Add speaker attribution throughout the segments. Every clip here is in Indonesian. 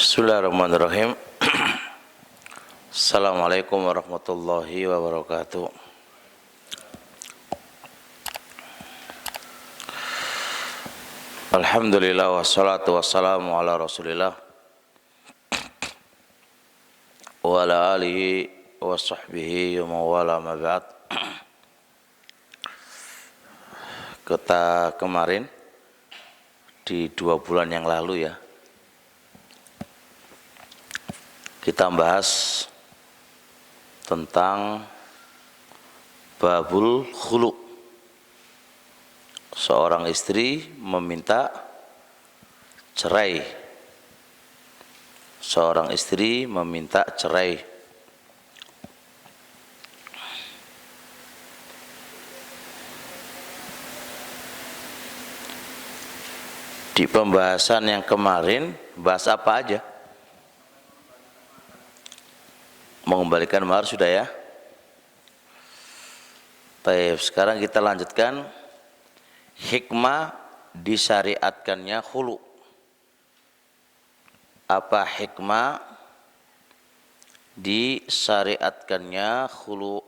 Speaker 1: Bismillahirrahmanirrahim. Assalamualaikum warahmatullahi wabarakatuh. Alhamdulillah wassalatu wassalamu ala Rasulillah wa ala alihi wa sahbihi wa mawala ma ba'd. Kita kemarin di 2 bulan yang lalu ya, kita bahas tentang babul khulu. Seorang istri meminta cerai. Seorang istri meminta cerai. Di pembahasan yang kemarin bahas apa aja? Mengembalikan mahar sudah ya. Baik, sekarang kita lanjutkan hikmah disyariatkannya khulu. Apa hikmah disyariatkannya khulu?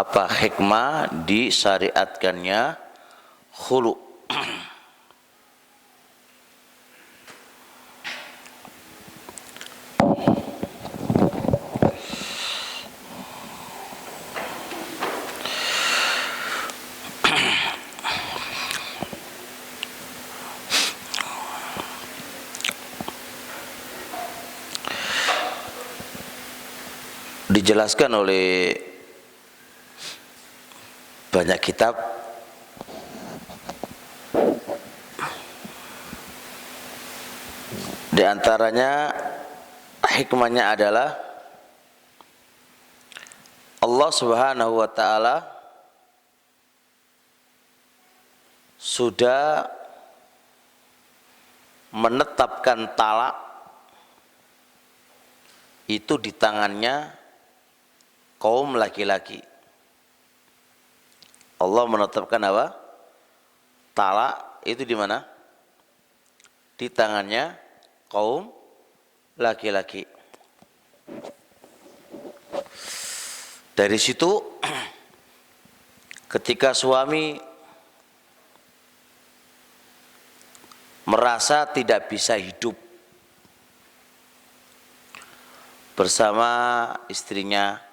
Speaker 1: Apa hikmah disyariatkannya khulu? Dijelaskan oleh banyak kitab. Di antaranya hikmahnya adalah Allah Subhanahu wa taala sudah menetapkan talak itu di tangannya kaum laki-laki. Allah menetapkan apa? Talak itu di mana? Di tangannya kaum laki-laki. Dari situ ketika suami merasa tidak bisa hidup bersama istrinya,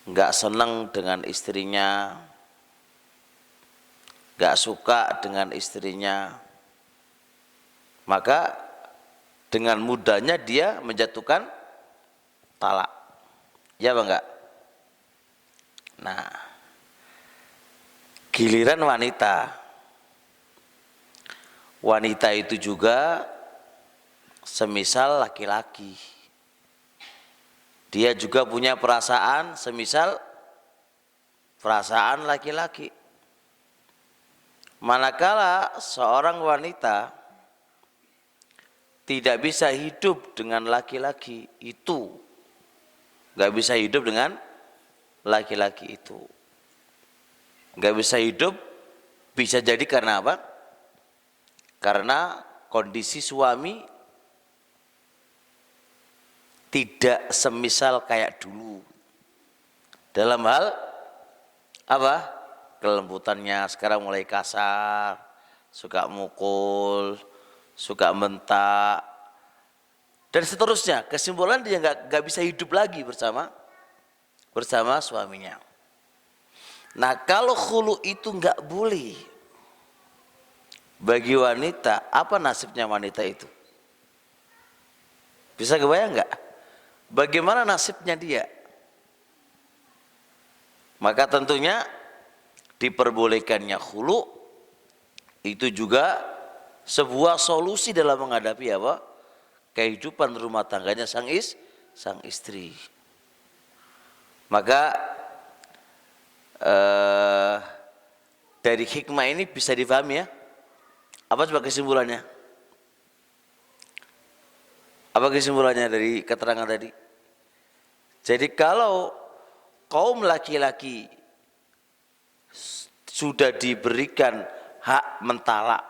Speaker 1: enggak senang dengan istrinya, enggak suka dengan istrinya, maka dengan mudahnya dia menjatuhkan talak. Ya apa enggak? Nah, giliran wanita. Wanita itu juga semisal laki-laki. Dia juga punya perasaan semisal perasaan laki-laki. Manakala seorang wanita tidak bisa hidup dengan laki-laki itu, nggak bisa hidup dengan laki-laki itu, nggak bisa hidup, bisa jadi karena apa? Karena kondisi suami tidak semisal kayak dulu dalam hal apa? Kelembutannya sekarang mulai kasar, suka mukul, suka bentak, dan seterusnya. Kesimpulan dia nggak bisa hidup lagi bersama suaminya. Nah, kalau khulu itu nggak boleh bagi wanita, apa nasibnya wanita itu? Bisa kebayang nggak? Bagaimana nasibnya dia? Maka tentunya diperbolehkannya khulu itu juga sebuah solusi dalam menghadapi apa? Kehidupan rumah tangganya sang istri. Maka dari hikmah ini bisa difahami ya. Apa coba kesimpulannya? Apa kesimpulannya dari keterangan tadi? Jadi kalau kaum laki-laki sudah diberikan hak mentalak,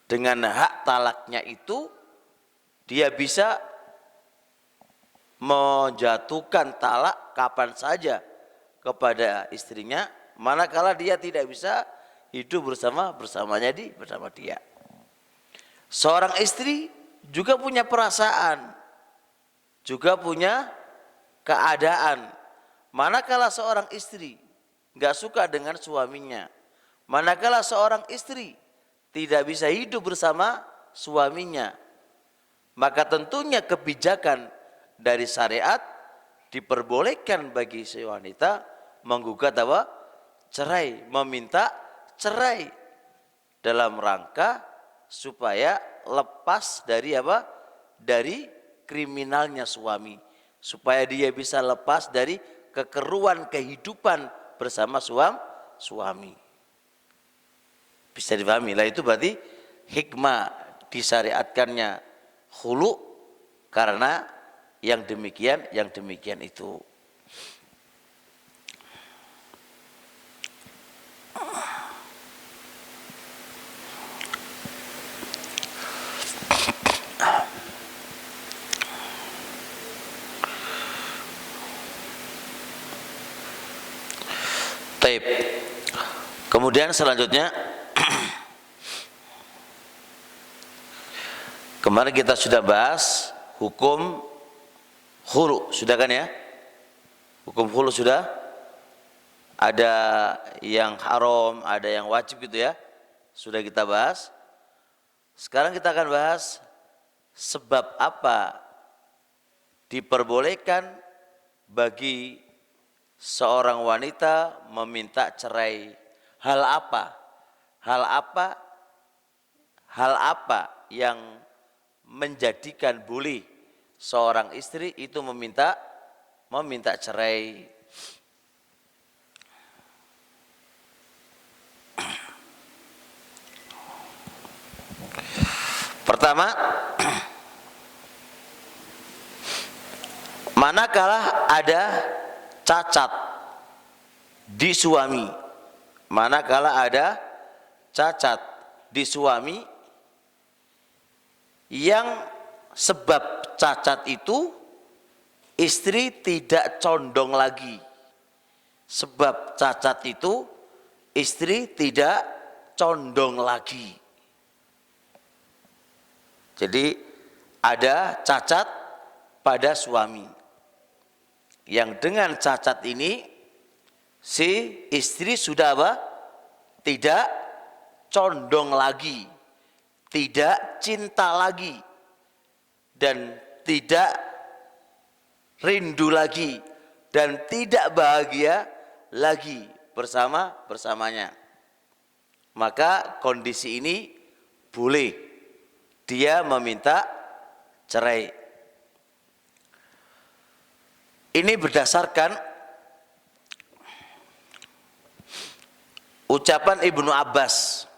Speaker 1: dengan hak talaknya itu dia bisa menjatuhkan talak kapan saja kepada istrinya, manakala dia tidak bisa hidup bersamanya bersama dia. Seorang istri juga punya perasaan, juga punya keadaan. Manakala seorang istri nggak suka dengan suaminya, manakala seorang istri tidak bisa hidup bersama suaminya, maka tentunya kebijakan dari syariat diperbolehkan bagi si wanita menggugat apa? Cerai, meminta cerai dalam rangka supaya lepas dari apa? Dari kriminalnya suami, supaya dia bisa lepas dari kekeruan kehidupan bersama suami. Bisa dipahami lah, itu berarti hikmah disyariatkannya khulu karena yang demikian itu. Taib. Kemudian selanjutnya kemarin kita sudah bahas hukum khulu, sudah kan ya? Hukum khulu sudah, ada yang haram, ada yang wajib gitu ya. Sudah kita bahas. Sekarang kita akan bahas sebab apa diperbolehkan bagi seorang wanita meminta cerai. Hal apa yang menjadikan boleh seorang istri itu meminta cerai. Pertama, manakala ada cacat di suami, yang sebab cacat itu istri tidak condong lagi. Sebab cacat itu istri tidak condong lagi. Jadi ada cacat pada suami, yang dengan cacat ini si istri sudah apa? Tidak condong lagi, tidak cinta lagi, dan tidak rindu lagi, dan tidak bahagia lagi bersamanya. Maka kondisi ini boleh dia meminta cerai. Ini berdasarkan ucapan Ibnu Abbas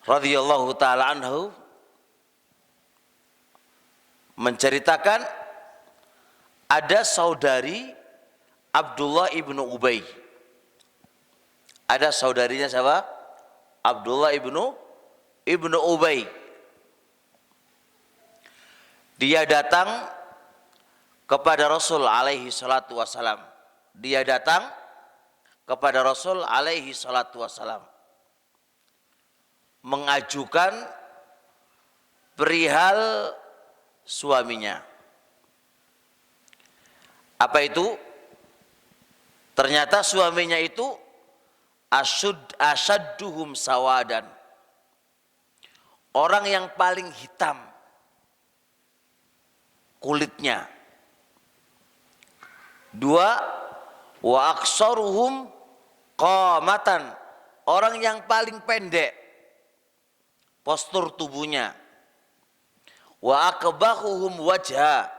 Speaker 1: radhiyallahu taala anhu, menceritakan ada saudari Abdullah ibnu Ubay. Ada saudarinya siapa? Abdullah ibnu Ubay. Dia datang kepada Rasul alaihi salatu wassalam. Mengajukan perihal suaminya. Apa itu? Ternyata suaminya itu asyadduhum sawadan, orang yang paling hitam kulitnya. Dua, wa aksaruhum qamatan, orang yang paling pendek postur tubuhnya. Wa akbahuhum wajha,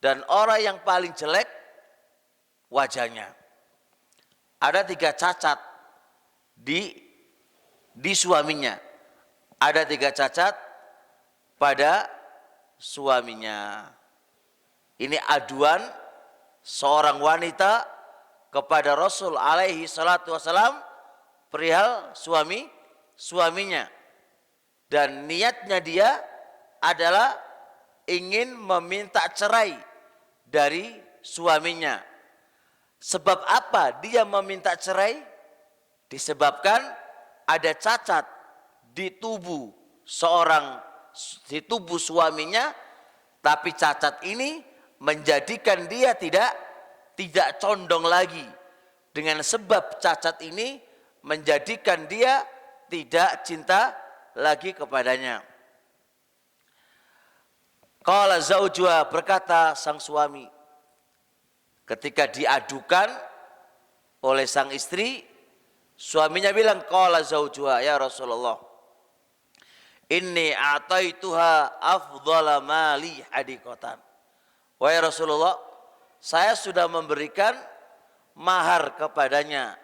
Speaker 1: dan orang yang paling jelek wajahnya. Ada 3 cacat di suaminya. Ada 3 cacat pada suaminya. Ini aduan seorang wanita kepada Rasul alaihi salatu wasalam perihal suaminya. Dan niatnya dia adalah ingin meminta cerai dari suaminya. Sebab apa dia meminta cerai? Disebabkan ada cacat di tubuh suaminya, tapi cacat ini menjadikan dia tidak condong lagi. Dengan sebab cacat ini menjadikan dia tidak cinta lagi kepadanya. Qala zaujuha, berkata sang suami ketika diadukan oleh sang istri, suaminya bilang, qala zaujuha, ya Rasulullah, inni a'taituha afdhala mali hadiqatan. Wahai Rasulullah, saya sudah memberikan mahar kepadanya,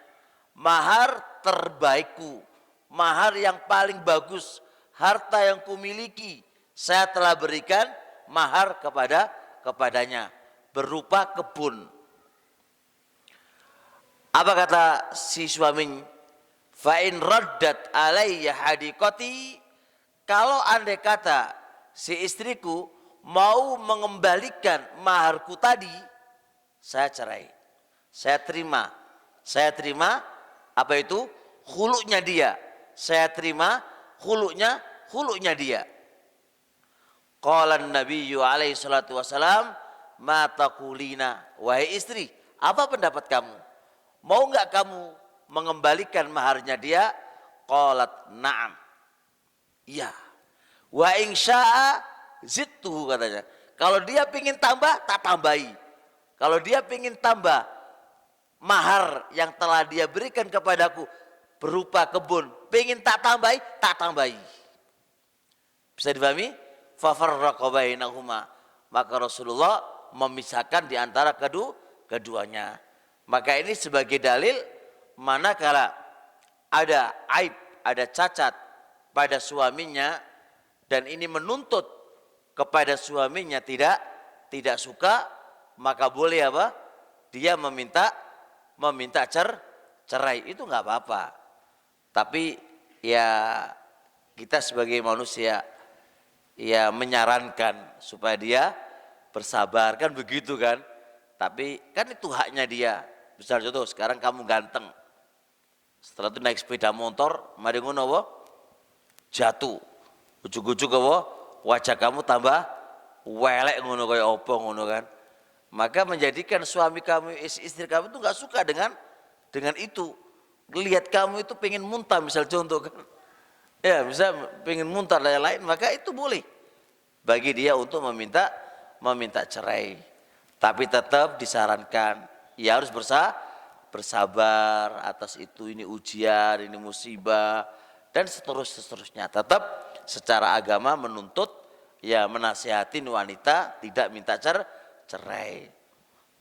Speaker 1: mahar terbaikku, mahar yang paling bagus, harta yang kumiliki, saya telah berikan mahar kepadanya berupa kebun. Apa kata si suami? Fa in raddat alayya hadiqati, kalau andai kata si istriku mau mengembalikan maharku tadi, saya cerai. Saya terima apa itu? Khulu'nya dia. Saya terima khulu'nya dia. Qala an-nabiyyu alaihi salatu wasalam, ma taqulina, wahai istri, apa pendapat kamu? Mau enggak kamu mengembalikan maharnya dia? Qalat na'am. Iya. Wa in syaa zidtuhu, katanya. Kalau dia pingin tambah, tak tambahi. Kalau dia pingin tambah mahar yang telah dia berikan kepadaku berupa kebun, pingin tak tambahi. Bisa dipahami? Fafarraqa bainahuma, maka Rasulullah memisahkan di antara keduanya. Maka ini sebagai dalil manakala ada aib, ada cacat pada suaminya dan ini menuntut kepada suaminya tidak suka, maka boleh apa? Dia meminta cerai, itu nggak apa-apa. Tapi ya kita sebagai manusia ya menyarankan supaya dia bersabar, kan begitu kan. Tapi kan itu haknya dia. Misal contoh, sekarang kamu ganteng, setelah itu naik sepeda motor, mari ngono apa? Jatuh, ujuk-ujuk apa? Wajah kamu tambah welek ngono kayak opo ngono kan. Maka menjadikan suami kamu, istri kamu itu nggak suka dengan itu. Lihat kamu itu pengen muntah, misal contoh kan. Ya, bisa pengen muntah dan lain-lain, maka itu boleh bagi dia untuk meminta cerai. Tapi tetap disarankan, ya harus bersabar atas itu, ini ujian, ini musibah, dan seterusnya. Tetap secara agama menuntut, ya menasihatin wanita tidak minta cerai.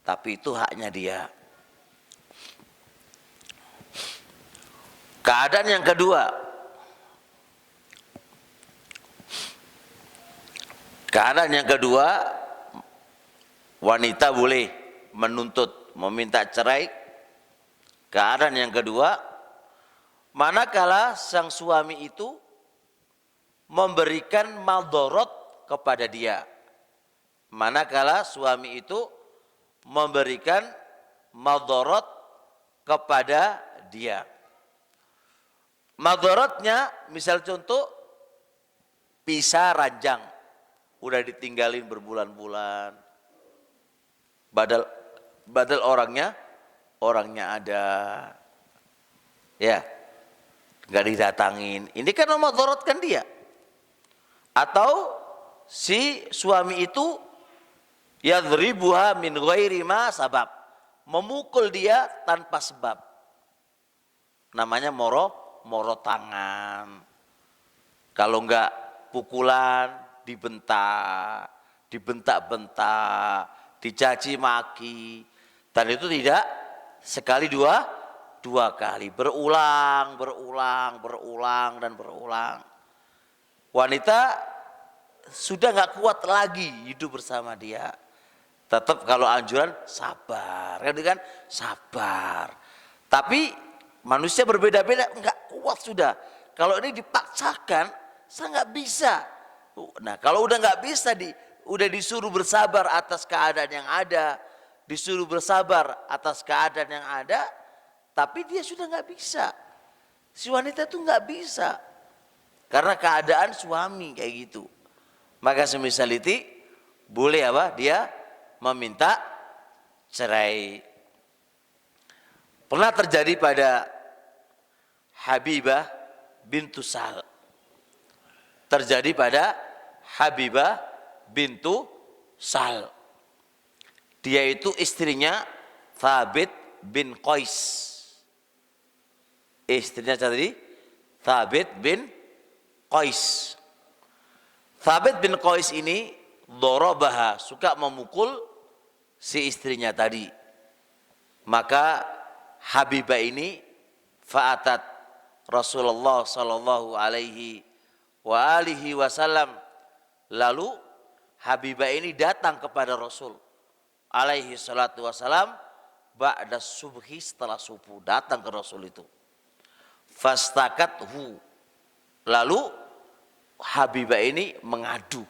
Speaker 1: Tapi itu haknya dia. Keadaan yang kedua, wanita boleh menuntut, meminta cerai. Keadaan yang kedua, manakala sang suami itu memberikan maldorot kepada dia. Manakala suami itu memberikan maldorot kepada dia. Maldorotnya, misal contoh, pisah ranjang. Udah ditinggalin berbulan-bulan, badal orangnya ada, ya nggak didatangin. Ini kan memadaratkan dia. Atau si suami itu yadribuha min ghairi ma sabab, memukul dia tanpa sebab. Namanya moro tangan. Kalau enggak pukulan, dibentak-bentak, dicaci maki, dan itu tidak sekali dua kali, berulang. Wanita sudah nggak kuat lagi hidup bersama dia. Tetap kalau anjuran sabar, kan sabar. Tapi manusia berbeda-beda, nggak kuat sudah. Kalau ini dipaksakan, saya nggak bisa. Nah kalau udah nggak bisa, udah disuruh bersabar atas keadaan yang ada, disuruh bersabar atas keadaan yang ada, tapi dia sudah nggak bisa. Si wanita itu nggak bisa karena keadaan suami kayak gitu. Maka semisal itu boleh apa? Dia meminta cerai. Pernah terjadi pada Habibah bintu Sahal. Terjadi pada Habibah bintu Sahal. Dia itu istrinya Thabit bin Qais. Istrinya tadi Thabit bin Qais. Thabit bin Qais ini dorobaha, suka memukul si istrinya tadi. Maka Habibah ini fa'atat Rasulullah sallallahu alaihi wa alihi wasallam. Lalu Habibah ini datang kepada Rasul alaihi salatu wasallam ba'da subhi, setelah subuh datang ke Rasul itu. Fastakathu, lalu Habibah ini mengadu,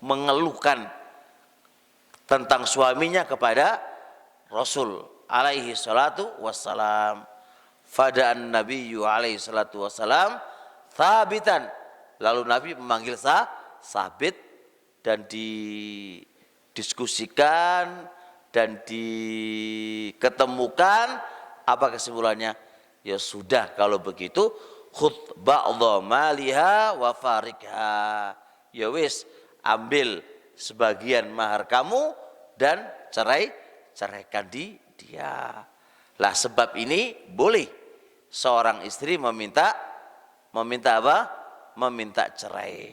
Speaker 1: mengeluhkan tentang suaminya kepada Rasul alaihi salatu wassalam. Fada'an nabiyyu alaihi salatu wassalam Thabitan, lalu Nabi memanggil Sabit dan didiskusikan dan diketemukan. Apa kesimpulannya? Ya sudah kalau begitu, khudh ba'dha maliha wa farikha. Ya wis, ambil sebagian mahar kamu dan ceraikan dia. Lah sebab ini boleh seorang istri meminta apa? Meminta cerai.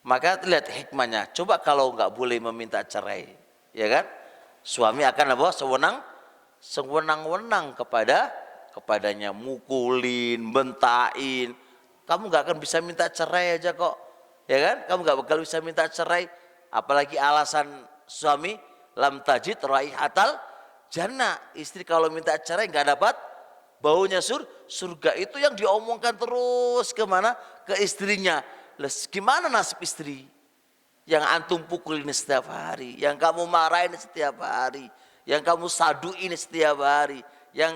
Speaker 1: Maka lihat hikmahnya. Coba kalau nggak boleh meminta cerai, ya kan? Suami akan apa? Sewenang-wenang kepadanya, mukulin, bentain. Kamu nggak akan bisa minta cerai aja kok, ya kan? Kamu nggak bakal bisa minta cerai, apalagi alasan suami lam tajid raihatal jannah. Istri kalau minta cerai nggak dapat baunya surga. Itu yang diomongkan terus kemana? Ke istrinya. Gimana nasib istri yang antum pukulin setiap hari, yang kamu marahin setiap hari, yang kamu saduin setiap hari, yang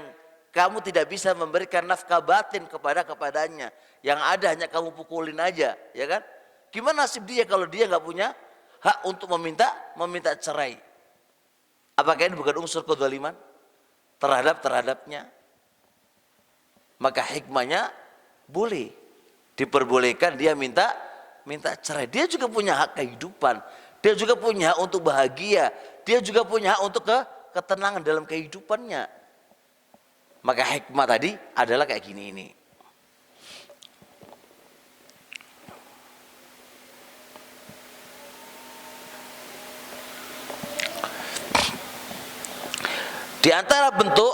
Speaker 1: kamu tidak bisa memberikan nafkah batin kepadanya, yang ada hanya kamu pukulin aja, ya kan? Gimana nasib dia kalau dia nggak punya hak untuk meminta cerai? Apakah ini bukan unsur kezaliman terhadapnya? Maka hikmahnya boleh diperbolehkan dia minta cerai. Dia juga punya hak kehidupan, dia juga punya hak untuk bahagia, dia juga punya hak untuk ketenangan dalam kehidupannya. Maka hikmah tadi adalah kayak gini ini. Di antara bentuk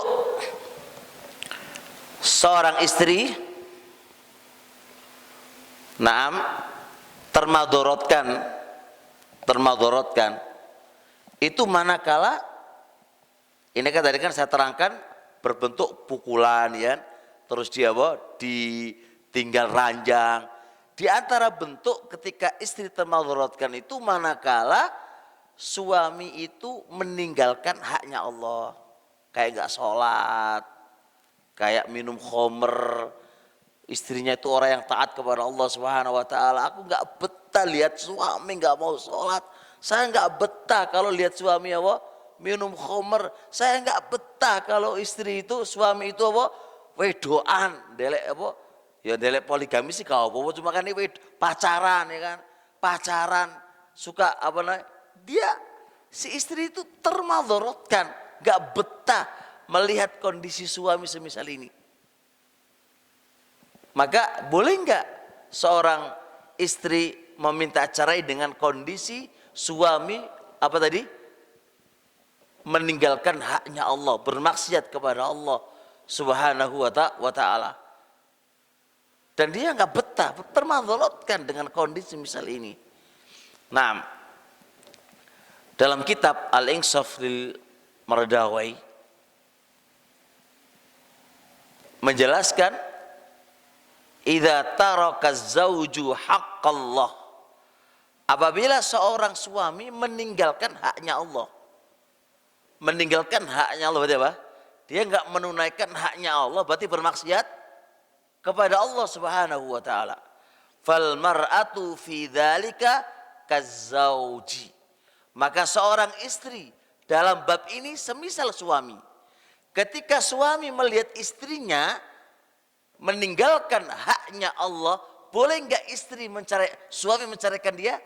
Speaker 1: seorang istri termadorotkan itu manakala ini kan tadi kan saya terangkan berbentuk pukulan, ya, terus dia ditinggal ranjang. Di antara bentuk ketika istri termadorotkan itu manakala suami itu meninggalkan haknya Allah, kayak nggak sholat, kayak minum khamr. Istrinya itu orang yang taat kepada Allah Subhanahu wa taala. Aku nggak betah lihat suami nggak mau sholat. Saya nggak betah kalau lihat suami apa? Minum khamr. Saya nggak betah kalau istri itu, suami itu apa? Wedoan, delek apa? Ya delek poligami sih kau apa? Cuma kan ini pacaran, ya kan? Pacaran suka apa namanya? Dia si istri itu termadorotkan, nggak betah melihat kondisi suami semisal ini. Maka boleh enggak seorang istri meminta cerai dengan kondisi suami apa tadi? Meninggalkan haknya Allah, bermaksiat kepada Allah Subhanahu wa taala. Dan dia enggak betah, termadorotkan dengan kondisi misal ini. Nah, dalam kitab Al-Insaf lil Mardawai menjelaskan, idza taraka zauju haqqallah, apabila seorang suami meninggalkan haknya Allah. Meninggalkan haknya Allah berarti apa? Dia enggak menunaikan haknya Allah, berarti bermaksiat kepada Allah Subhanahu wa taala. Fal mar'atu fi dzalika kazzauji. Maka seorang istri dalam bab ini semisal suami. Ketika suami melihat istrinya meninggalkan haknya Allah, boleh enggak suami menceraikan dia?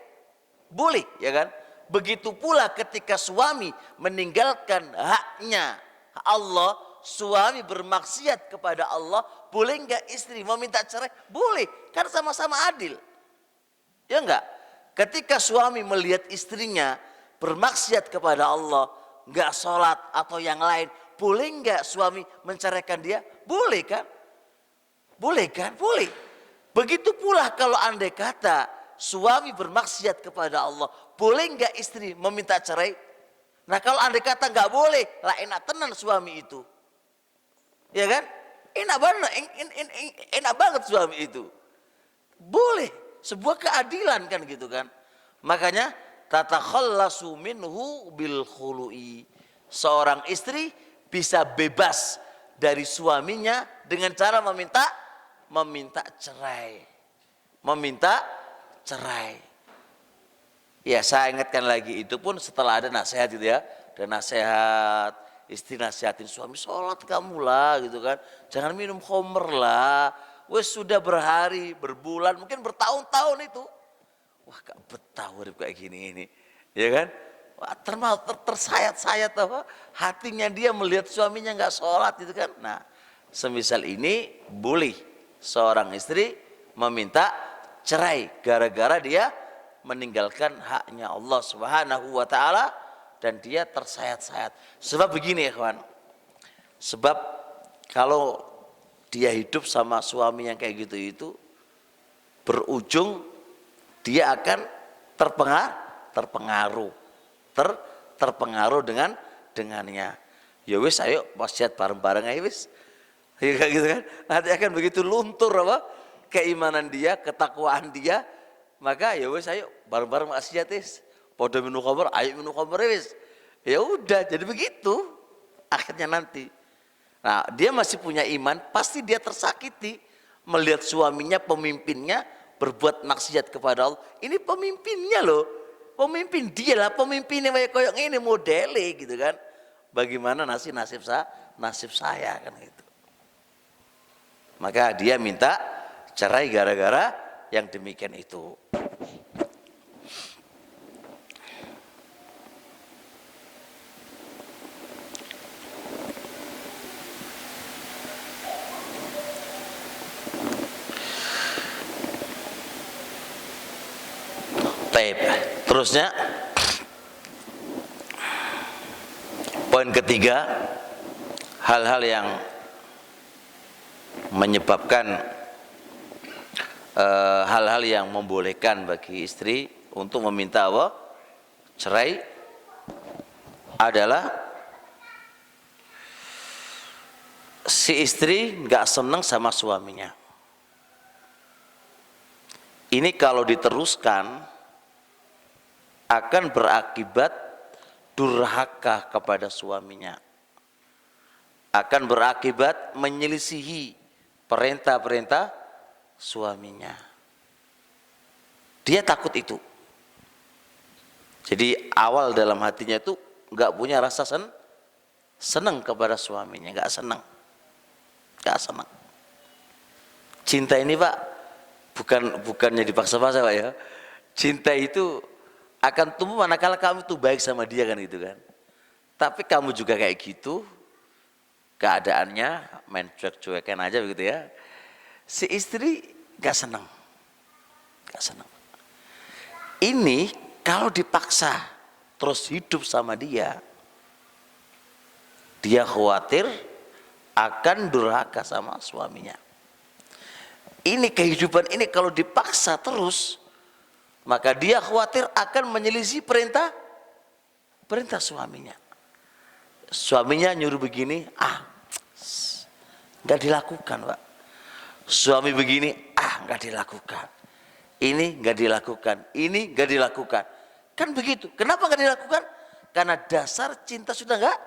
Speaker 1: Boleh, ya kan? Begitu pula ketika suami meninggalkan haknya Allah, suami bermaksiat kepada Allah, boleh enggak istri meminta cerai? Boleh, kan sama-sama adil. Ya enggak? Ketika suami melihat istrinya bermaksiat kepada Allah, enggak sholat atau yang lain, boleh enggak suami menceraikan dia? Boleh kan? Boleh kan? Boleh. Begitu pula kalau andai kata suami bermaksiat kepada Allah, boleh enggak istri meminta cerai? Nah kalau andai kata enggak boleh, lah enak tenan suami itu. Ya kan? Enak banget, enak banget suami itu. Boleh, sebuah keadilan kan gitu kan. Makanya tatakhallasu minhu bil khulu'i. Seorang istri bisa bebas dari suaminya dengan cara meminta cerai. Meminta cerai. Ya, saya ingatkan lagi, itu pun setelah ada nasihat gitu ya. Ada nasihat, istri nasihatin suami, sholat kamu lah gitu kan. Jangan minum khamr lah. Wes sudah berhari, berbulan, mungkin bertahun-tahun itu. Wah, gak betah urip kayak gini ini. Ya kan? Wah, tersayat-sayat apa? Hatinya dia melihat suaminya nggak sholat gitu kan. Nah, semisal ini boleh seorang istri meminta cerai gara-gara dia meninggalkan haknya Allah Subhanahu wa taala dan dia tersayat-sayat. Sebab begini ya kawan. Sebab kalau dia hidup sama suami yang kayak gitu itu berujung dia akan terpengaruh dengannya. Ya wis ayo wasiat bareng-bareng aja wis. Ya gitu kan. Nanti akan begitu luntur apa? Keimanan dia, ketakwaan dia, maka ya wis ayo bareng-bareng maksiat wis. Padha minum khamr, ayo minum khamr wis. Ya udah, jadi begitu akhirnya nanti. Nah, dia masih punya iman, pasti dia tersakiti melihat suaminya, pemimpinnya berbuat maksiat kepada Allah. Ini pemimpinnya loh. Pemimpin dia lah, pemimpinnya kayak koyok ini modele gitu kan. Bagaimana nasib saya kan gitu. Maka dia minta cerai gara-gara yang demikian itu. Taib. Terusnya poin ketiga, hal-hal yang menyebabkan hal-hal yang membolehkan bagi istri untuk meminta apa? Cerai adalah si istri nggak senang sama suaminya. Ini kalau diteruskan akan berakibat durhaka kepada suaminya, akan berakibat menyelisihi perintah-perintah suaminya. Dia takut itu. Jadi awal dalam hatinya itu nggak punya rasa senang kepada suaminya, nggak senang. Cinta ini Pak bukannya dipaksa-paksa Pak ya. Cinta itu akan tumbuh manakala kamu tuh baik sama dia kan gitu kan. Tapi kamu juga kayak gitu, keadaannya main cuek-cuekan aja begitu ya. Si istri gak senang. Ini kalau dipaksa terus hidup sama dia khawatir akan durhaka sama suaminya. Ini kehidupan ini kalau dipaksa terus, maka dia khawatir akan menyelisih perintah suaminya. Suaminya nyuruh begini, nggak dilakukan, Pak. Suami begini, nggak dilakukan. Ini nggak dilakukan, ini nggak dilakukan. Kan begitu. Kenapa nggak dilakukan? Karena dasar cinta sudah nggak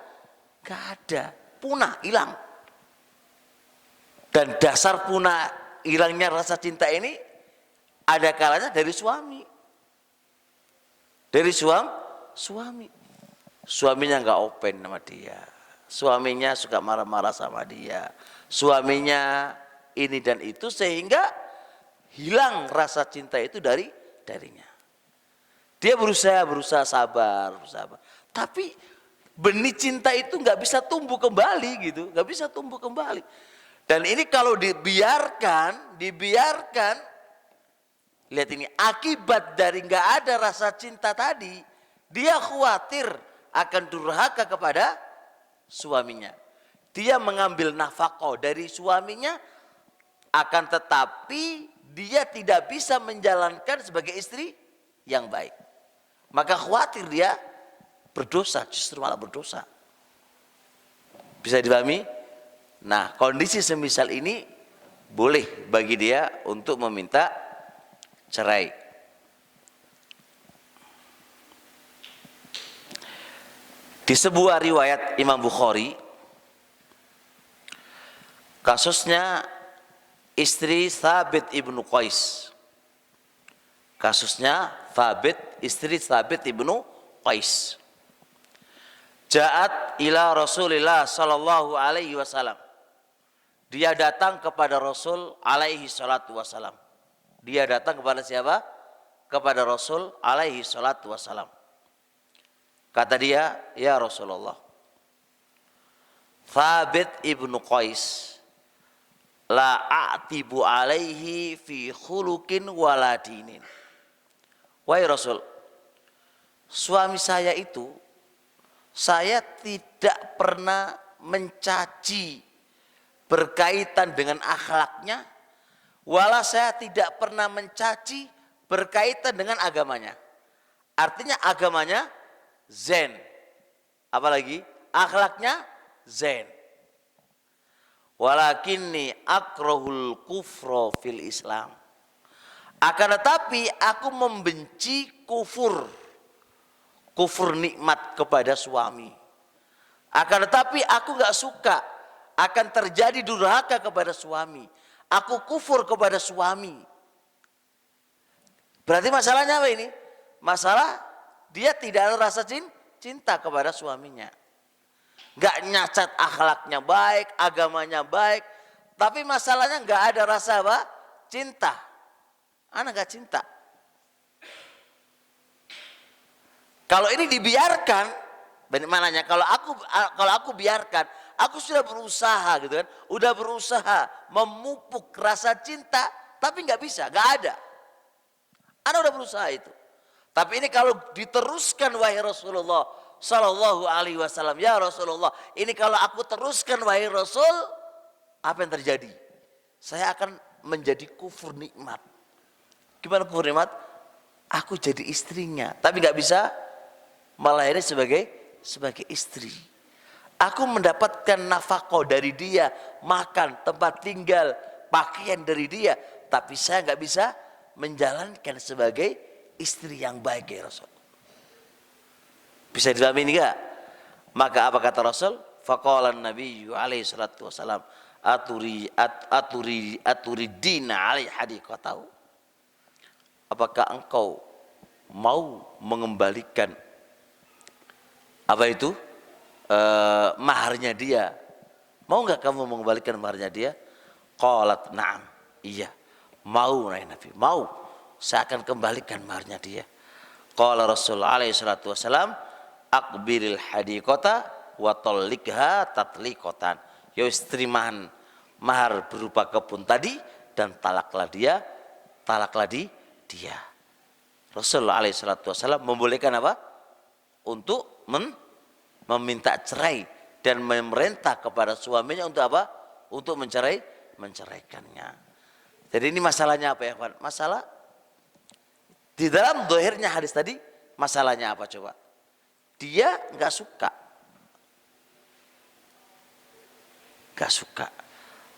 Speaker 1: ada, punah, hilang. Dan dasar punah hilangnya rasa cinta ini ada kalanya dari suami. Dari suami. Suaminya nggak open sama dia. Suaminya suka marah-marah sama dia. Suaminya ini dan itu sehingga hilang rasa cinta itu darinya. Dia berusaha sabar. Tapi benih cinta itu nggak bisa tumbuh kembali gitu, nggak bisa tumbuh kembali. Dan ini kalau dibiarkan, lihat ini akibat dari nggak ada rasa cinta tadi, dia khawatir akan durhaka kepada suaminya. Dia mengambil nafkah dari suaminya, akan tetapi dia tidak bisa menjalankan sebagai istri yang baik. Maka khawatir dia berdosa, justru malah berdosa. Bisa dipahami? Nah, kondisi semisal ini boleh bagi dia untuk meminta cerai. Di sebuah riwayat Imam Bukhari, kasusnya istri Thabit ibnu Qais. Kasusnya istri Thabit ibnu Qais. Ja'at ila Rasulillah sallallahu alaihi wasallam. Dia datang kepada Rasul alaihi salatu wasallam. Dia datang kepada siapa? Kepada Rasul alaihi salatu wasallam. Kata dia, ya Rasulullah, Thabit ibnu Qais la a'tibu alaihi fi khuluqin wala dinin. Wahai Rasul, suami saya itu, saya tidak pernah mencaci berkaitan dengan akhlaknya, wala saya tidak pernah mencaci berkaitan dengan agamanya. Artinya agamanya zen, apalagi akhlaknya zen. Walakinni akrahul kufra fil Islam. Akan tetapi aku membenci kufur nikmat kepada suami. Akan tetapi aku nggak suka akan terjadi durhaka kepada suami. Aku kufur kepada suami. Berarti masalahnya apa ini? Masalah dia tidak ada rasa cinta kepada suaminya. Nggak nyacat akhlaknya baik, agamanya baik, tapi masalahnya nggak ada rasa apa? Cinta. Anak nggak cinta. Kalau ini dibiarkan, mananya kalau aku biarkan, aku sudah berusaha gitu kan, udah berusaha memupuk rasa cinta, tapi nggak bisa, nggak ada. Anak udah berusaha itu. Tapi ini kalau diteruskan wahai Rasulullah Sallallahu Alaihi Wasallam, ya Rasulullah, ini kalau aku teruskan wahai Rasul, apa yang terjadi? Saya akan menjadi kufur nikmat. Gimana kufur nikmat? Aku jadi istrinya, tapi nggak bisa melayani sebagai istri. Aku mendapatkan nafkah dari dia, makan, tempat tinggal, pakaian dari dia, tapi saya nggak bisa menjalankan sebagai istri yang baik ya Rasul. Bisa dipahami ini enggak? Maka apa kata Rasul? Faqala Nabi alaihi salatu wasalam, aturidina alaihi hadiqatahu. Apakah engkau mau mengembalikan apa itu? Maharnya dia. Mau enggak kamu mengembalikan maharnya dia? Qalat na'am. Iya. Mau Nabi, mau. Saya akan kembalikan maharnya dia. Qala Rasul alaihi salatu wasalam, akbiril hadiqata wa talliqha tatliqatan. Ya terimahan mahar berupa kebun tadi dan talaklah dia. Rasulullah alaihi salatu wasalam membolehkan apa? Untuk meminta cerai dan memerintah kepada suaminya untuk apa? Untuk menceraikannya. Jadi ini masalahnya apa ya, Pak? Masalah Di dalam dohirnya hadis tadi, masalahnya apa coba? Dia nggak suka. Nggak suka.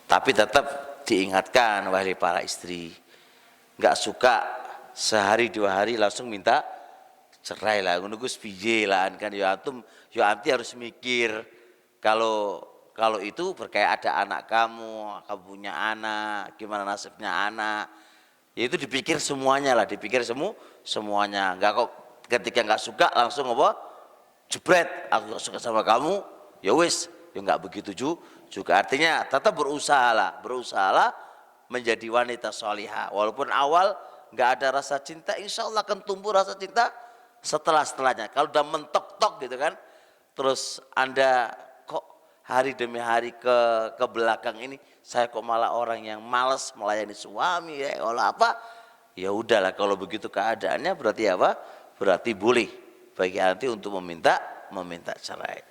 Speaker 1: Tapi tetap diingatkan, wahai para istri. Nggak suka sehari 2 hari langsung minta cerai lah. Nunggu sepije lah kan. Ya anti harus mikir. Kalau itu berkayak ada anak kamu punya anak, gimana nasibnya anak. Ya itu dipikir semuanya lah, dipikir semuanya. Enggak kok ketika nggak suka langsung apa? Jebret, aku gak suka sama kamu, ya wis, ya nggak begitu juga. Artinya tetap berusahalah menjadi wanita solihah. Walaupun awal nggak ada rasa cinta, insya Allah akan tumbuh rasa cinta setelahnya. Kalau udah mentok-tok gitu kan, terus Anda kok hari demi hari ke belakang ini, saya kok malah orang yang malas melayani suami ya, kalau apa? Ya udahlah, kalau begitu keadaannya berarti apa? Berarti boleh bagi anti untuk meminta cerai.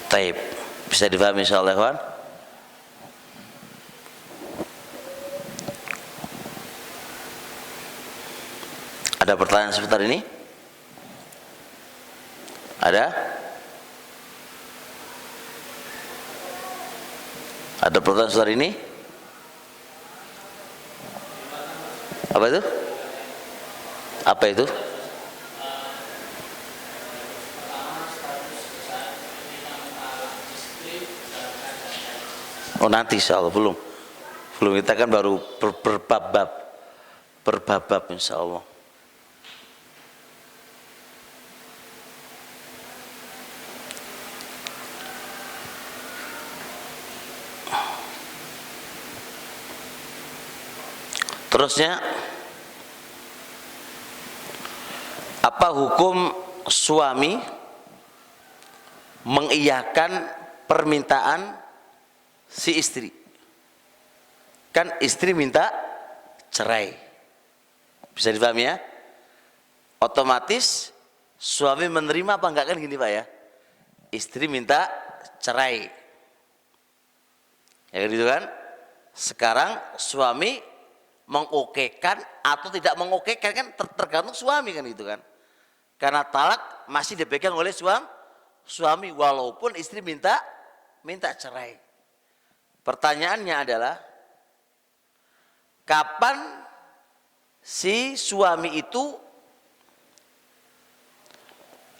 Speaker 1: Taib, bisa difahami insyaallah, kawan? Ada pertanyaan seputar ini? Ada? Ada pertanyaan seputar ini? Apa itu? Apa itu? Oh nanti insyaallah, belum kita kan baru berbab insyaallah. Terusnya, apa hukum suami mengiyakan permintaan si istri? Kan istri minta cerai, bisa dipahami ya? Otomatis suami menerima apa enggak, kan gini Pak ya? Istri minta cerai, ya gitu kan? Sekarang suami mengokekan atau tidak mengokekan kan tergantung suami kan gitu kan? Karena talak masih dipegang oleh suami walaupun istri minta cerai. Pertanyaannya adalah, kapan si suami itu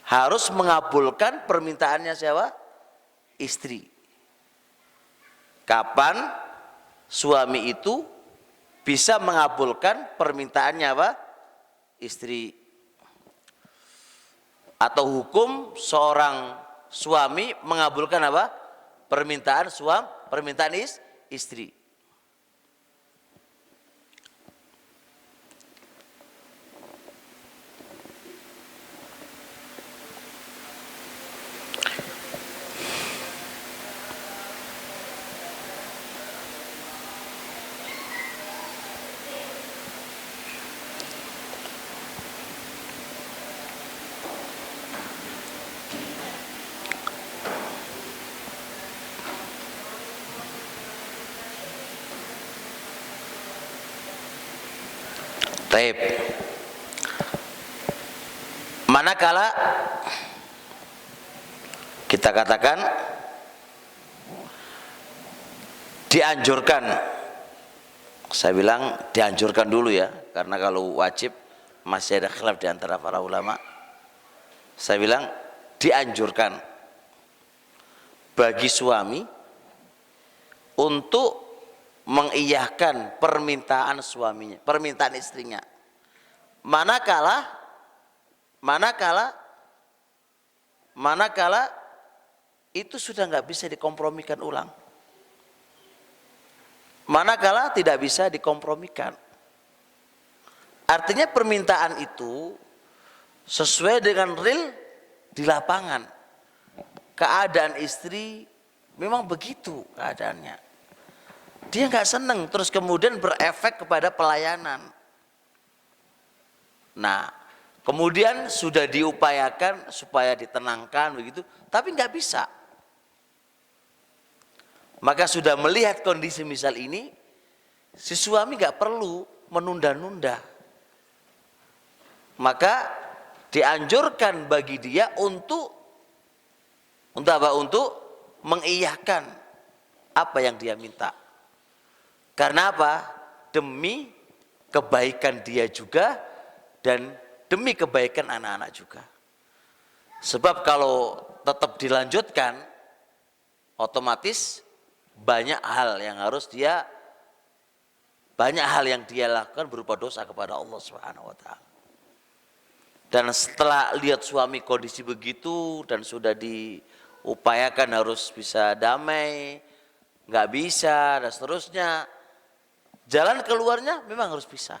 Speaker 1: harus mengabulkan permintaannya siapa? Istri. Kapan suami itu bisa mengabulkan permintaannya apa? Istri. Atau hukum seorang suami mengabulkan apa? Permintaan istri. Taib. Manakala kita katakan dianjurkan, saya bilang dianjurkan dulu ya, karena kalau wajib masih ada khilaf di antara para ulama. Saya bilang dianjurkan bagi suami untuk mengiyahkan permintaan suaminya, permintaan istrinya. Manakala itu sudah nggak bisa dikompromikan ulang. Manakala tidak bisa dikompromikan. Artinya permintaan itu sesuai dengan real di lapangan. Keadaan istri memang begitu keadaannya. Dia nggak seneng, terus kemudian berefek kepada pelayanan. Nah, kemudian sudah diupayakan supaya ditenangkan begitu, tapi nggak bisa. Maka sudah melihat kondisi misal ini, si suami nggak perlu menunda-nunda. Maka dianjurkan bagi dia untuk apa? Untuk mengiyakan apa yang dia minta. Karena apa? Demi kebaikan dia juga dan demi kebaikan anak-anak juga. Sebab kalau tetap dilanjutkan, otomatis banyak hal yang dia lakukan berupa dosa kepada Allah Subhanahu wa taala. Dan setelah lihat suami kondisi begitu dan sudah diupayakan harus bisa damai, nggak bisa dan seterusnya, jalan keluarnya memang harus pisah.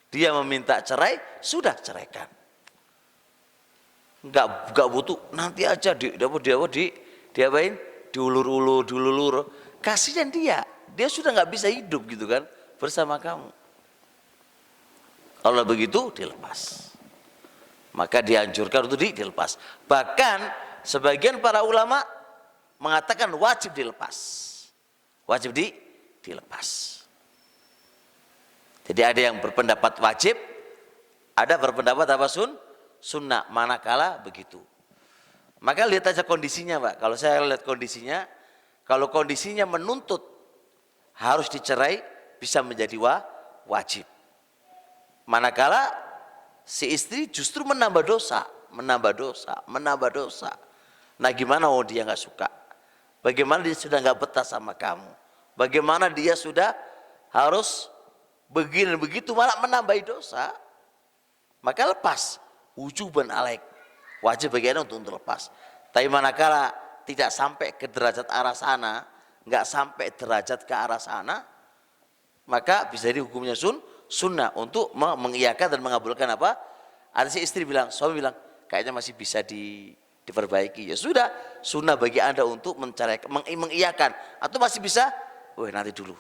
Speaker 1: Dia meminta cerai, sudah ceraikan. Nggak butuh nanti aja diapain? Diulur. Kasihan dia sudah nggak bisa hidup gitu kan bersama kamu. Kalau begitu dilepas. Maka dianjurkan untuk dilepas. Bahkan sebagian para ulama mengatakan wajib dilepas. Wajib dilepas. Jadi ada yang berpendapat wajib, ada berpendapat apa sunnah, manakala begitu. Maka lihat aja kondisinya Pak. Kalau saya lihat kondisinya, kalau kondisinya menuntut harus dicerai, bisa menjadi wajib. Manakala si istri justru menambah dosa. Nah gimana dia nggak suka? Bagaimana dia sudah nggak betah sama kamu? Bagaimana dia sudah harus begini begitu malah menambah dosa? Maka lepas, wujuban alaik, wajib bagi anda untuk lepas. Tapi manakala tidak sampai ke derajat arah sana, nggak sampai derajat ke arah sana, maka bisa dihukumnya sunnah untuk mengiyakan dan mengabulkan apa? Ada si istri bilang, suami bilang, kayaknya masih bisa diperbaiki. Ya sudah, sunnah bagi anda untuk mengiyakan. Atau masih bisa, nanti dulu.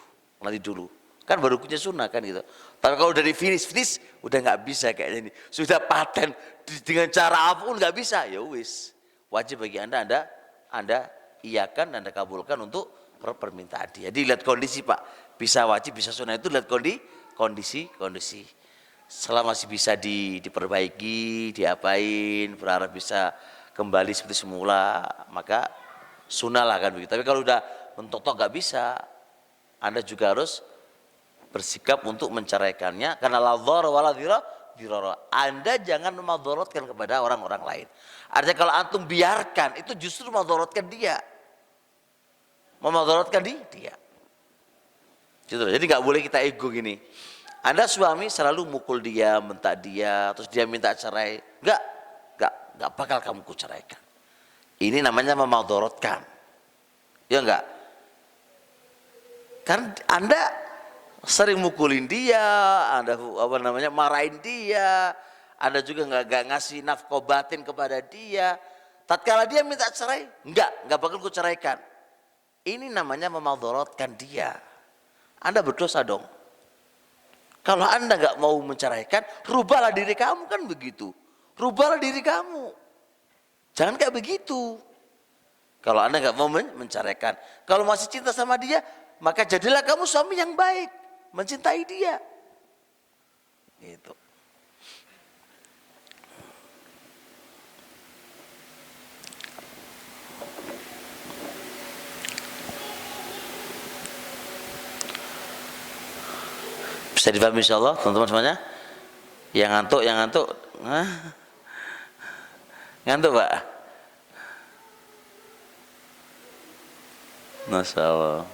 Speaker 1: Kan baru punya sunnah kan gitu. Tapi kalau dari finish udah nggak bisa kayaknya ini. Sudah paten dengan cara apapun nggak bisa. Ya wis, wajib bagi anda iyakan dan anda kabulkan untuk permintaan dia. Jadi lihat kondisi Pak. Bisa wajib, bisa sunnah itu lihat kondisi. Selama masih bisa diperbaiki, diapain, berharap bisa kembali seperti semula, maka sunnah lah kan begitu. Tapi kalau udah mentok-tok gak bisa, anda juga harus bersikap untuk menceraikannya karena la dhara wala dirara. Anda jangan memadharatkan kepada orang-orang lain. Artinya kalau antum biarkan, itu justru memadharatkan dia. Memadharatkan dia. Jadi nggak boleh kita ego gini. Anda suami selalu mukul dia, bentak dia, terus dia minta cerai. Nggak bakal kamu kuceraikan. Ini namanya memadharatkan. Ya enggak? Kan Anda sering mukulin dia, Anda marahin dia, Anda juga nggak ngasih nafkah batin kepada dia. Tatkala dia minta cerai, nggak bakal kuceraikan. Ini namanya memadharatkan dia. Anda berdosa dong. Kalau Anda nggak mau menceraikan, rubahlah diri kamu kan begitu. Rubahlah diri kamu. Jangan kayak begitu. Kalau Anda nggak mau menceraikan, kalau masih cinta sama dia, maka jadilah kamu suami yang baik, mencintai dia. Gitu. Bisa dipahami insyaallah teman-teman semuanya? Yang ngantuk. Ngantuk Pak? Masya Allah.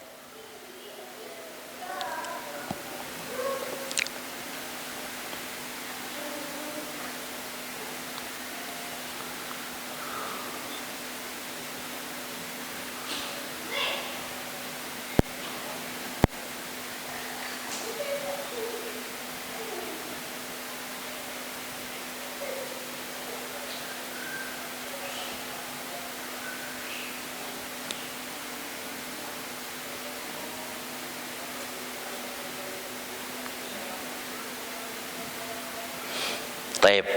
Speaker 1: Taib.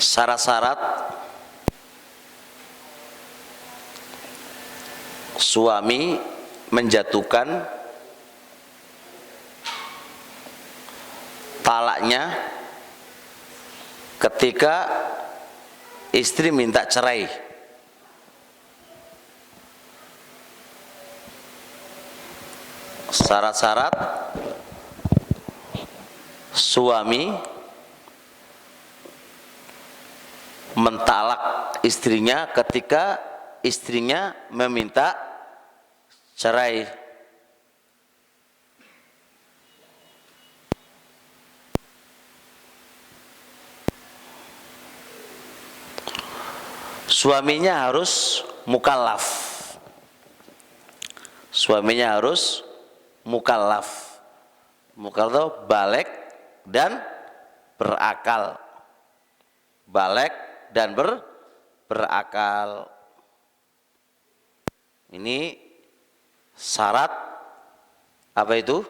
Speaker 1: Syarat-syarat suami menjatuhkan talaknya ketika istri minta cerai. Syarat-syarat suami mentalak istrinya ketika istrinya meminta cerai. Suaminya harus mukallaf. Suaminya harus mukallaf. Mukallaf balik dan berakal. Balik dan berakal. Ini syarat apa itu?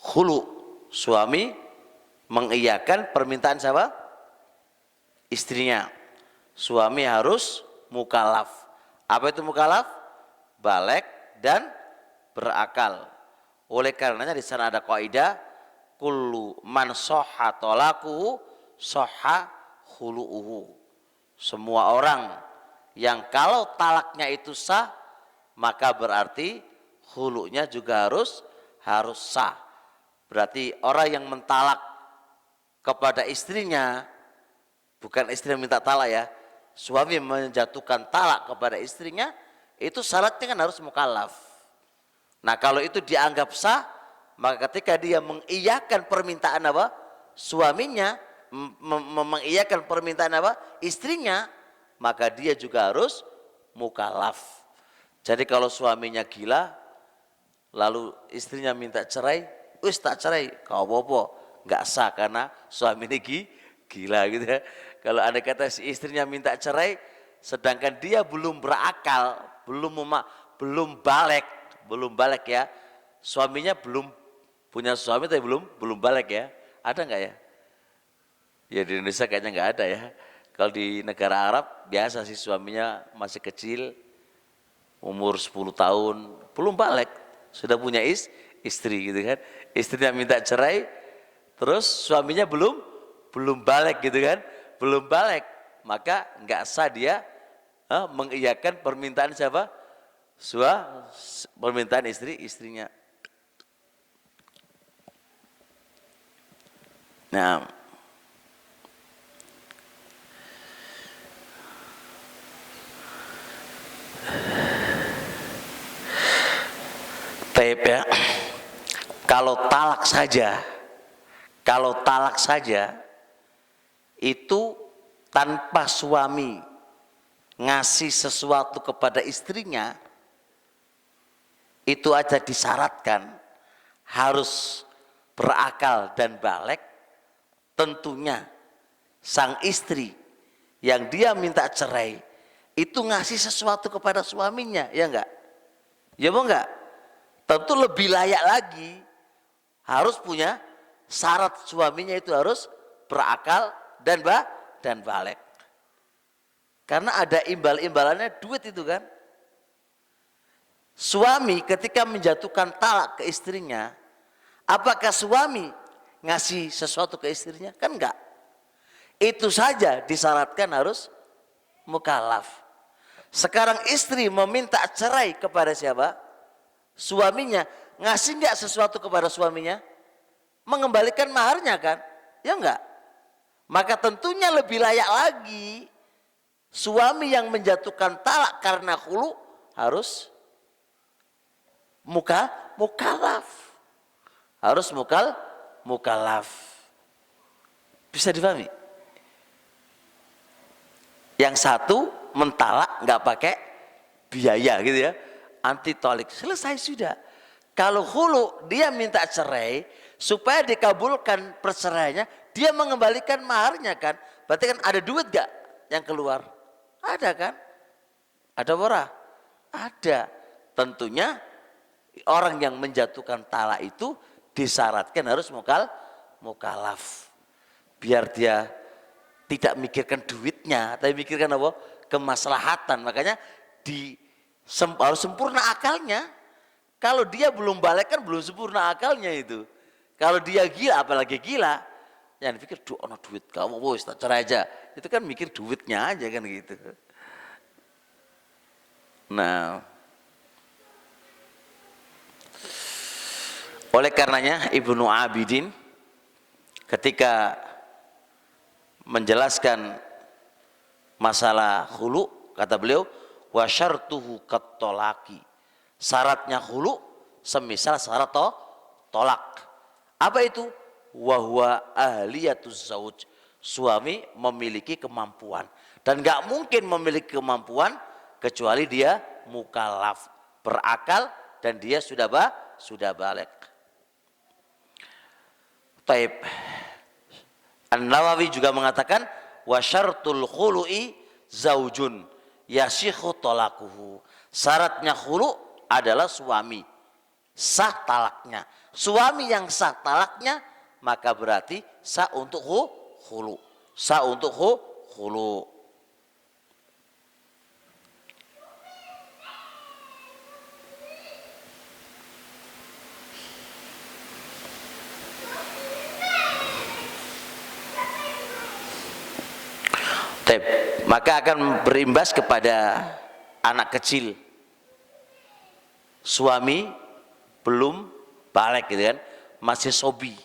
Speaker 1: Khulu. Suami mengiyakan permintaan siapa? Istrinya. Suami harus mukallaf. Apa itu mukallaf? Balik dan berakal. Oleh karenanya di sana ada kaidah kullu man sahha talaquhu sahha khulu'uhu. Semua orang yang kalau talaknya itu sah, maka berarti khulu'nya juga harus sah. Berarti orang yang mentalak kepada istrinya, bukan istri yang minta talak ya, suami menjatuhkan talak kepada istrinya, itu syaratnya kan harus mukallaf. Nah kalau itu dianggap sah, maka ketika dia mengiyakan permintaan apa? Suaminya, mengiyakan permintaan apa? Istrinya, maka dia juga harus mukallaf. Jadi kalau suaminya gila, lalu istrinya minta cerai, wis tak cerai, kau apa-apa, nggak sah karena suami ini gila gitu ya. Kalau ada kata si istrinya minta cerai, sedangkan dia belum berakal, belum balik ya, suaminya belum punya suami tapi belum balik ya, ada nggak ya? Ya di Indonesia kayaknya nggak ada ya. Kalau di negara Arab biasa sih suaminya masih kecil, umur 10 tahun, belum balik, sudah punya istri gitu kan. Istrinya minta cerai, terus suaminya belum balik gitu kan, belum balik, maka nggak sah dia mengiyakan permintaan siapa? Permintaan istrinya. Nah, taib ya. Kalau talak saja itu tanpa suami ngasih sesuatu kepada istrinya, itu aja disyaratkan harus berakal dan balik. Tentunya sang istri yang dia minta cerai itu ngasih sesuatu kepada suaminya, ya enggak? Ya mau enggak? Tentu lebih layak lagi, harus punya syarat suaminya itu harus berakal dan balik. Karena ada imbal-imbalannya duit itu kan. Suami ketika menjatuhkan talak ke istrinya, apakah suami ngasih sesuatu ke istrinya? Kan enggak. Itu saja disyaratkan harus mukallaf. Sekarang istri meminta cerai kepada siapa? Suaminya. Ngasih enggak sesuatu kepada suaminya? Mengembalikan maharnya kan? Ya enggak? Maka tentunya lebih layak lagi suami yang menjatuhkan talak karena khulu harus mukallaf. Harus mukallaf. Bisa dipahami? Yang satu mentalak nggak pakai biaya gitu ya, anti tolik, selesai sudah. Kalau khulu dia minta cerai supaya dikabulkan perceraiannya, dia mengembalikan maharnya kan, berarti kan ada duit gak yang keluar? Ada kan? Ada ora? Ada. Tentunya orang yang menjatuhkan talak itu disyaratkan harus mukalaf. Biar dia tidak mikirkan duitnya, tapi mikirkan apa? Kemaslahatan. Makanya harus sempurna akalnya. Kalau dia belum balik kan belum sempurna akalnya itu. Kalau dia gila, apalagi gila, yang pikir ono duit kamu, woi tak cerai aja. Itu kan mikir duitnya aja kan gitu. Nah, oleh karenanya Ibnu Abidin ketika menjelaskan masalah khulu, kata beliau, wa syartuhu kattolaki. Syaratnya khulu semisal syarat tolak. Apa itu? Wa huwa ahliyatuz zauj. Suami memiliki kemampuan dan enggak mungkin memiliki kemampuan kecuali dia mukallaf, berakal dan dia sudah balik. Taib. An-Nawawi juga mengatakan wa syartul khulu'i zaujun yasikhu talaquhu. Syaratnya khulu adalah suami sah talaknya. Suami yang sah talaknya maka berarti sah untuk khulu. Sah untuk khulu. Maka akan berimbas kepada anak kecil. Suami belum balik gitu kan, masih sobi,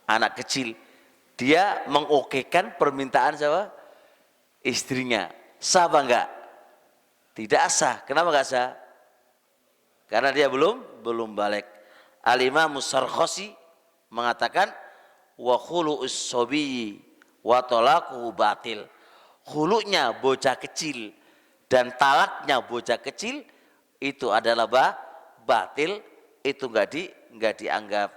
Speaker 1: anak kecil. Dia mengokekan permintaan siapa? Istrinya. Sah apa enggak? Tidak sah. Kenapa enggak sah? Karena dia belum balik. Al-Imam Sarkhosi mengatakan wa khulu'us sobi wa talaquhu batil. Khulu'nya bocah kecil dan talaknya bocah kecil itu adalah batil, itu enggak dianggap.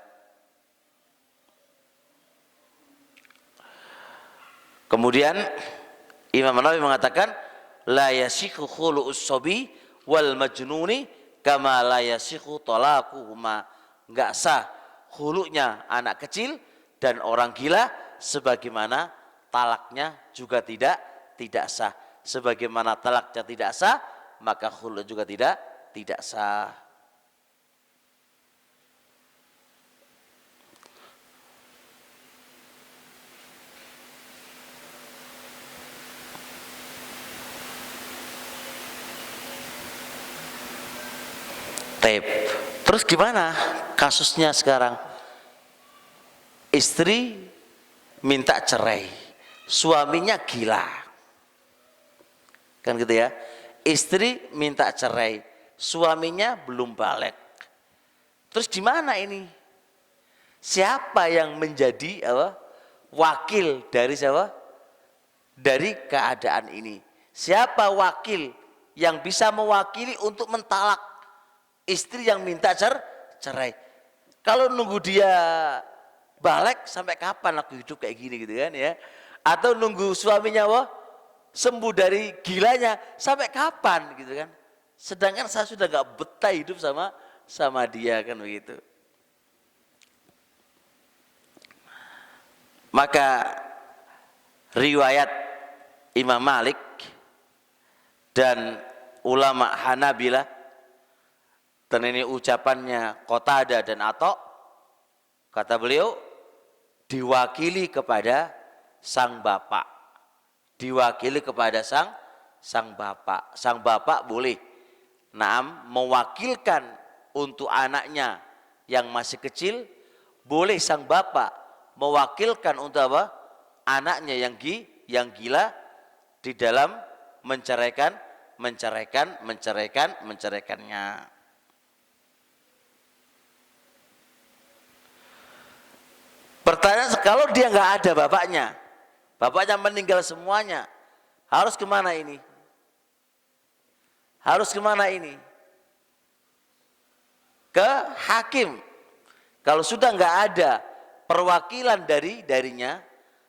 Speaker 1: Kemudian Imam Nawawi mengatakan la yasikhu khulu'us sobi wal majnuni kama la yasikhu talaquhuma. Enggak sah khulu'nya anak kecil dan orang gila sebagaimana talaknya juga tidak sah. Sebagaimana talaknya tidak sah, maka khulu juga tidak sah. Terus gimana kasusnya sekarang? Istri minta cerai, suaminya gila. Kan gitu ya. Istri minta cerai, suaminya belum balik. Terus gimana ini? Siapa yang menjadi wakil dari siapa? Dari keadaan ini. Siapa wakil yang bisa mewakili untuk mentalak istri yang minta cerai? Kalau nunggu dia balik sampai kapan aku hidup kayak gini gitu kan ya? Atau nunggu suaminya sembuh dari gilanya sampai kapan gitu kan? Sedangkan saya sudah gak betah hidup sama dia kan begitu. Maka riwayat Imam Malik dan ulama Hanabilah, dan ini ucapannya Qatadah dan Atha, kata beliau diwakili kepada sang bapak, diwakili kepada sang bapak. Sang bapak boleh mewakilkan untuk anaknya yang masih kecil, boleh sang bapak mewakilkan untuk apa? Anaknya yang gila di dalam menceraikannya. Pertanyaan, kalau dia nggak ada bapaknya meninggal semuanya, harus kemana ini? Ke hakim. Kalau sudah nggak ada perwakilan darinya,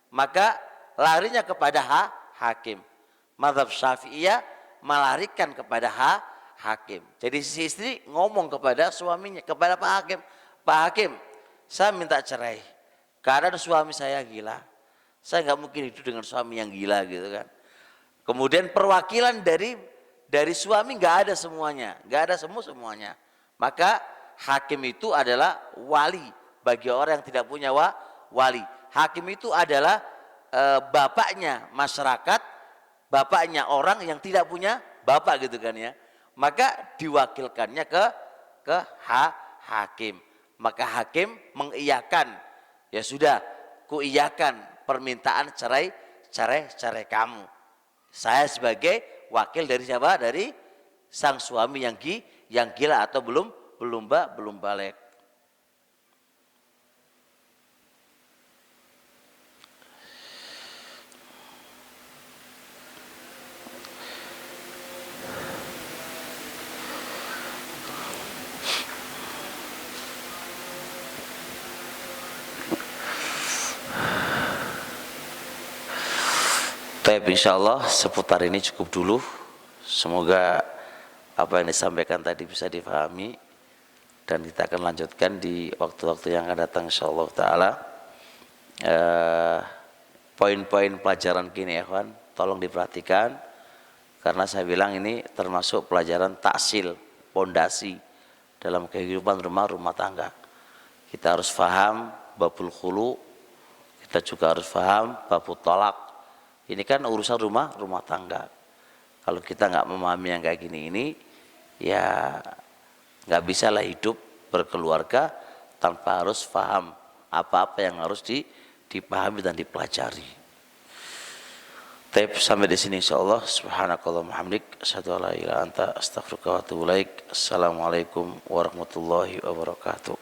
Speaker 1: maka larinya kepada hakim. Mazhab Syafi'iyah melarikan kepada hakim. Jadi si istri ngomong kepada suaminya, kepada Pak Hakim, Pak Hakim, saya minta cerai. Karena suami saya gila. Saya nggak mungkin hidup dengan suami yang gila gitu kan. Kemudian perwakilan dari suami nggak ada semuanya, nggak ada semuanya. Maka hakim itu adalah wali bagi orang yang tidak punya wali. Hakim itu adalah bapaknya masyarakat, bapaknya orang yang tidak punya bapak gitu kan ya. Maka diwakilkannya ke hakim. Maka hakim mengiyakan, ya sudah, kuiyakan permintaan cerai kamu. Saya sebagai wakil dari siapa? Dari sang suami yang gila atau belum balik. Baik, insyaallah seputar ini cukup dulu. Semoga apa yang disampaikan tadi bisa difahami dan kita akan lanjutkan di waktu-waktu yang akan datang insyaallah taala. Poin-poin pelajaran kini ya kawan, tolong diperhatikan karena saya bilang ini termasuk pelajaran taksil, pondasi dalam kehidupan rumah tangga. Kita harus faham babul khulu, kita juga harus faham babul tolak. Ini kan urusan rumah tangga. Kalau kita nggak memahami yang kayak gini ini, ya nggak bisa lah hidup berkeluarga tanpa harus paham apa-apa yang harus dipahami dan dipelajari. Tapi sampai di sini insyaallah. Subhanakallahumma hamdik, asyhadu an la ilaha illa anta, astaghfiruka wa atubu ilaik. Assalamualaikum warahmatullahi wabarakatuh.